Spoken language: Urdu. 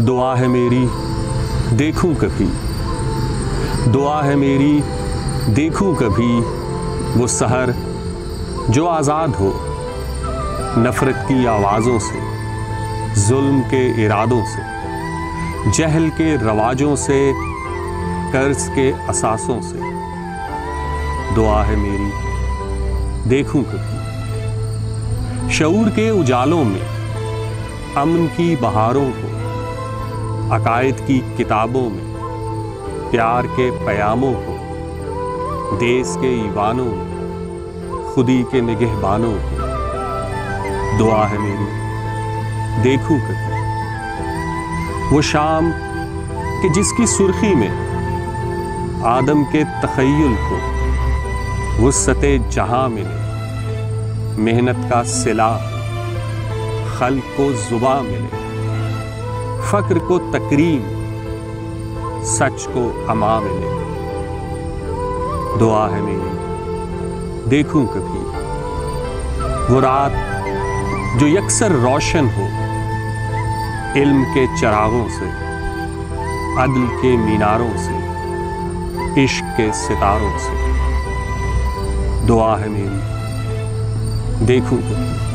دعا ہے میری دیکھوں کبھی، دعا ہے میری دیکھوں کبھی وہ سحر جو آزاد ہو نفرت کی آوازوں سے، ظلم کے ارادوں سے، جہل کے رواجوں سے، قرض کے اثاثوں سے۔ دعا ہے میری دیکھوں کبھی شعور کے اجالوں میں امن کی بہاروں کو، عقائد کی کتابوں میں پیار کے پیاموں کو، دیس کے ایوانوں میں خودی کے نگہبانوں کو۔ دعا ہے میری دیکھوں کبھی وہ شام کہ جس کی سرخی میں آدم کے تخیل کو وسعت جہاں ملے، محنت کا صلہ خلق کو زباں ملے، فقر کو تکریم سچ کو اما ملے۔ دعا ہے میری دیکھوں کبھی وہ رات جو یکسر روشن ہو علم کے چراغوں سے، عدل کے میناروں سے، عشق کے ستاروں سے۔ دعا ہے میری دیکھوں کبھی